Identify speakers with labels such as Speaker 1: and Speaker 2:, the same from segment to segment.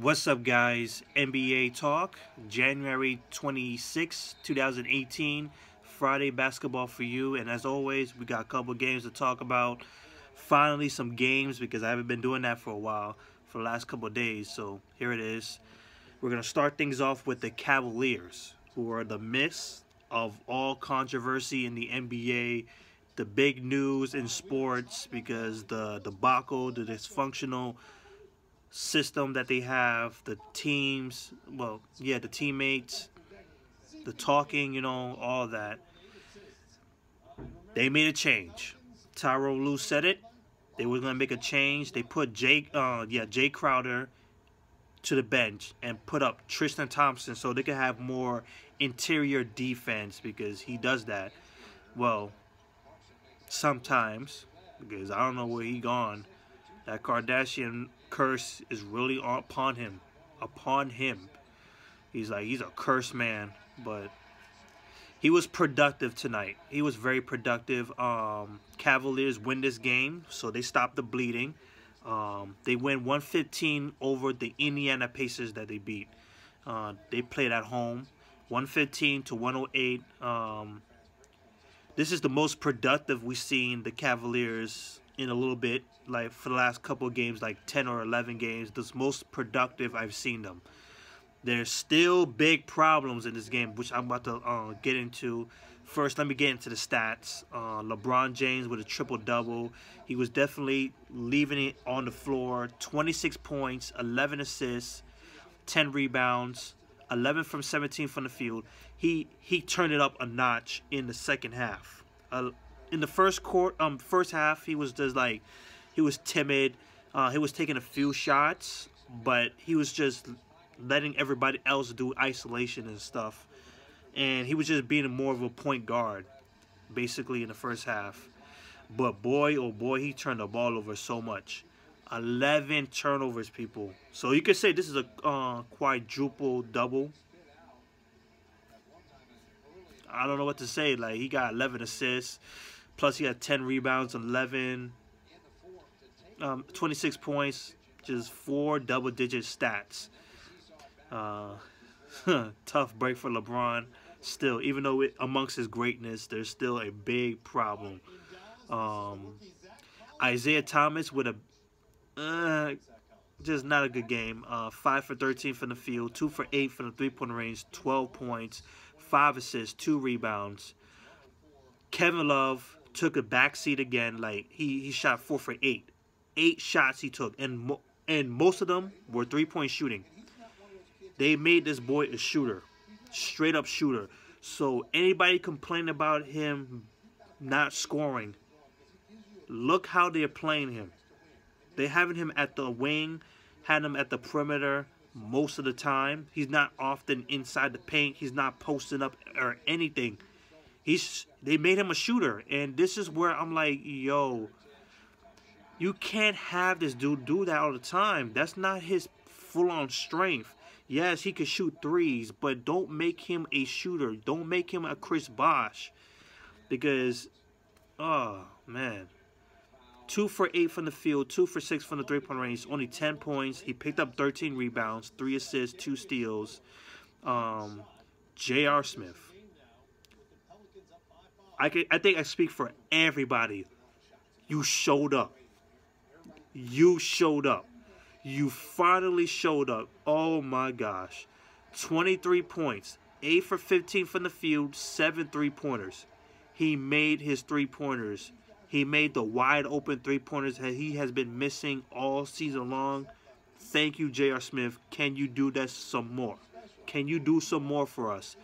Speaker 1: What's up, guys? NBA Talk, January 26, 2018, Friday basketball for you. And as always, we got a couple games to talk about. Finally, some games because I haven't been doing that for a while, for the last couple of days. So here it is. We're going to start things off with the Cavaliers, who are the midst of all controversy in the NBA, the big news in sports because the debacle, the dysfunctional system that they have, the teams, the teammates, the talking, all that. They made a change. Tyronn Lue said it. They were going to make a change. They put Jay Crowder to the bench and put up Tristan Thompson so they could have more interior defense because he does that. Well, sometimes, because I don't know where he gone. That Kardashian curse is really upon him. He's a cursed man, but he was productive tonight. He was very productive. Cavaliers win this game, so they stop the bleeding. They win 115 over the Indiana Pacers that they beat. They played at home, 115 to 108. This is the most productive we've seen the Cavaliers in a little bit, like for the last couple of games, like 10 or 11 games. The most productive I've seen them. There's still big problems in this game, which I'm about to get into. First, let me get into the stats. LeBron James with a triple-double. He was definitely leaving it on the floor. 26 points, 11 assists, 10 rebounds, 11 from 17 from the field. He turned it up a notch in the second half. In the first half, he was just like, he was timid. He was taking a few shots, but he was just letting everybody else do isolation and stuff. And he was just being more of a point guard, basically, in the first half. But boy, oh boy, he turned the ball over so much. 11 turnovers, people. So you could say this is a quadruple double. I don't know what to say. Like, he got 11 assists, plus he had 10 rebounds, 26 points, just 4 double-digit stats. Tough break for LeBron. Still, even though amongst his greatness, there's still a big problem. Isaiah Thomas with a just not a good game. 5 for 13 from the field, 2 for 8 from the three-point range, 12 points, 5 assists, 2 rebounds. Kevin Love took a backseat again. Like he shot 4 for 8. 8 shots he took, and most of them were three-point shooting. They made this boy a shooter, straight up shooter. So anybody complaining about him not scoring, look how they're playing him. They're having him at the wing, had him at the perimeter most of the time. He's not often inside the paint. He's not posting up or anything. They made him a shooter, and this is where I'm like, yo, you can't have this dude do that all the time. That's not his full-on strength. Yes, he could shoot threes, but don't make him a shooter. Don't make him a Chris Bosh. Because, oh, man. 2 for 8 from the field, 2 for 6 from the three-point range, only 10 points. He picked up 13 rebounds, 3 assists, 2 steals. J.R. Smith. I think I speak for everybody. You showed up. You showed up. You finally showed up. Oh, my gosh. 23 points. 8 for 15 from the field. 7 three-pointers. He made his three-pointers. He made the wide-open three-pointers that he has been missing all season long. Thank you, J.R. Smith. Can you do that some more? Can you do some more for us?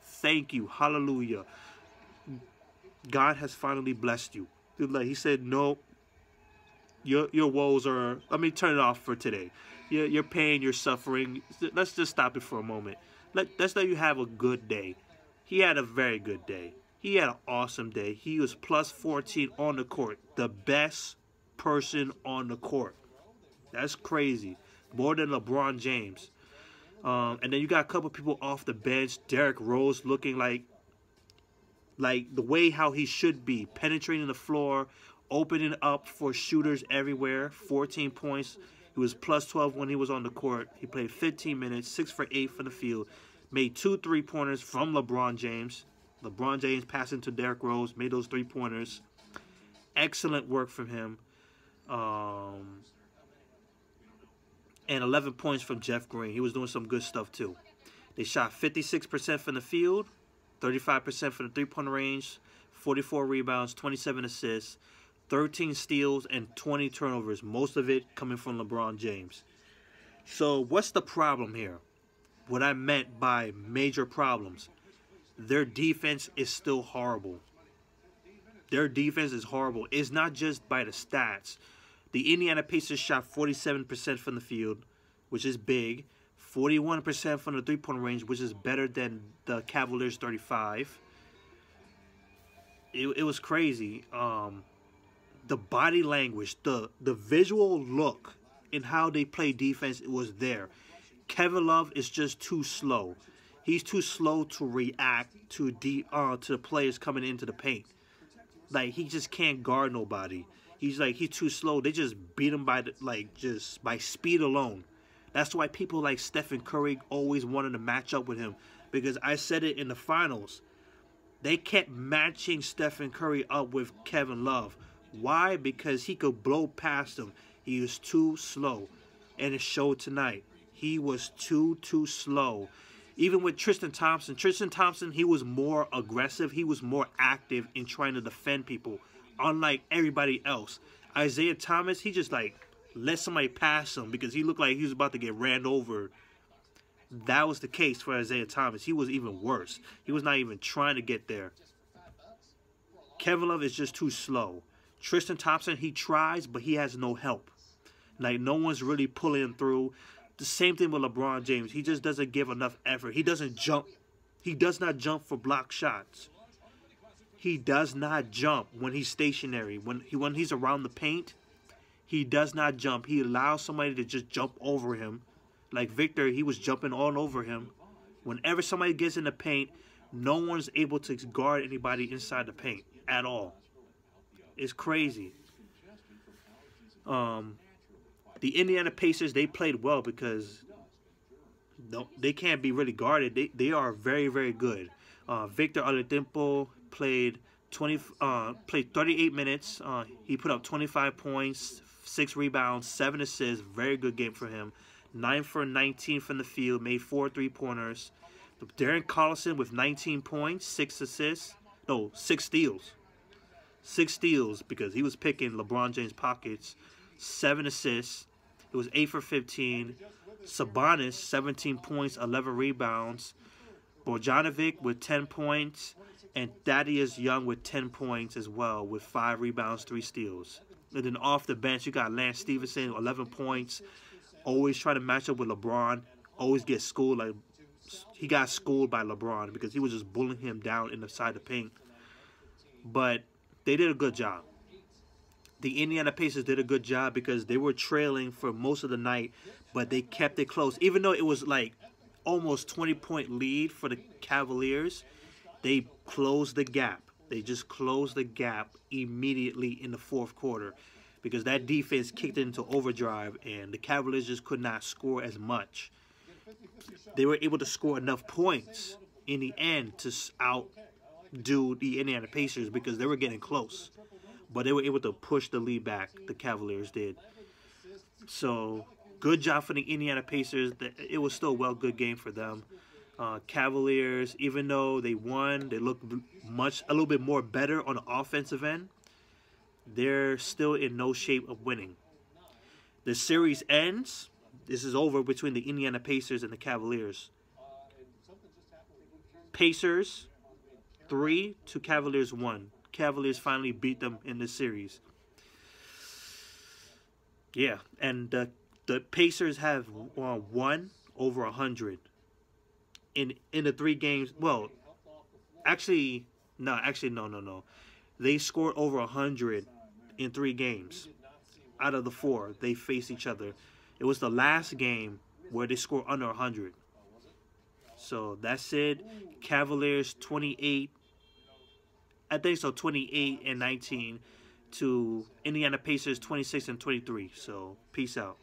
Speaker 1: Thank you. Hallelujah. God has finally blessed you. He said, no. Your woes are, let me turn it off for today. Your pain, your suffering, let's just stop it for a moment. Let's let you have a good day. He had a very good day. He had an awesome day. He was plus 14 on the court. The best person on the court. That's crazy. More than LeBron James. And then you got a couple people off the bench. Derrick Rose looking like the way how he should be. Penetrating the floor. Opening up for shooters everywhere. 14 points. He was plus 12 when he was on the court. He played 15 minutes, 6 for 8 from the field. Made 2 3-pointers from LeBron James. LeBron James passing to Derrick Rose, made those 3-pointers. Excellent work from him. And 11 points from Jeff Green. He was doing some good stuff too. They shot 56% from the field, 35% from the three-point range, 44 rebounds, 27 assists, 13 steals, and 20 turnovers, most of it coming from LeBron James. So what's the problem here? What I meant by major problems. Their defense is still horrible. Their defense is horrible. It's not just by the stats. The Indiana Pacers shot 47% from the field, which is big. 41% from the three-point range, which is better than the Cavaliers' 35. It was crazy. The body language, the visual look in how they play defense, it was there. Kevin Love is just too slow. He's too slow to react to the players coming into the paint. Like, he just can't guard nobody. He's too slow. They just beat him by just by speed alone. That's why people like Stephen Curry always wanted to match up with him, because I said it in the finals. They kept matching Stephen Curry up with Kevin Love. Why? Because he could blow past him. He was too slow, and it showed tonight. He was too slow. Even with Tristan Thompson, he was more aggressive. He was more active in trying to defend people, unlike everybody else. Isaiah Thomas, he just let somebody pass him because he looked like he was about to get ran over. That was the case for Isaiah Thomas. He was even worse. He was not even trying to get there. Kevin Love is just too slow. Tristan Thompson, he tries, but he has no help. No one's really pulling him through. The same thing with LeBron James. He just doesn't give enough effort. He doesn't jump. He does not jump for block shots. He does not jump when he's stationary. When he's around the paint, he does not jump. He allows somebody to just jump over him. Like Victor, he was jumping all over him. Whenever somebody gets in the paint, no one's able to guard anybody inside the paint at all. It's crazy. The Indiana Pacers, they played well because they can't be really guarded. They are very, very good. Victor Oladipo played 38 minutes. He put up 25 points, 6 rebounds, 7 assists. Very good game for him. 9 for 19 from the field, made 4 3-pointers. Darren Collison with 19 points, 6 assists. No, 6 steals. 6 steals because he was picking LeBron James' pockets. 7 assists. It was 8 for 15. Sabonis, 17 points, 11 rebounds. Bogdanovic with 10 points. And Thaddeus Young with 10 points as well, with 5 rebounds, 3 steals. And then off the bench, you got Lance Stevenson, 11 points. Always trying to match up with LeBron. Always get schooled. He got schooled by LeBron because he was just bullying him down inside the paint. But they did a good job. The Indiana Pacers did a good job because they were trailing for most of the night, but they kept it close. Even though it was almost 20-point lead for the Cavaliers, they closed the gap. They just closed the gap immediately in the fourth quarter because that defense kicked into overdrive and the Cavaliers just could not score as much. They were able to score enough points in the end to outdo the Indiana Pacers because they were getting close. But they were able to push the lead back, the Cavaliers did. So, good job for the Indiana Pacers. It was still a good game for them. Cavaliers, even though they won, they looked a little bit more better on the offensive end. They're still in no shape of winning. The series ends. This is over between the Indiana Pacers and the Cavaliers. Pacers 3 to Cavaliers 1. Cavaliers finally beat them in this series. Yeah, and the Pacers have won over 100 in the 3 games. Well, no. They scored over 100 in 3 games out of the 4 they faced each other. It was the last game where they scored under 100. So that's it. Cavaliers 28. I think so, 28 and 19 to Indiana Pacers 26 and 23. So, peace out.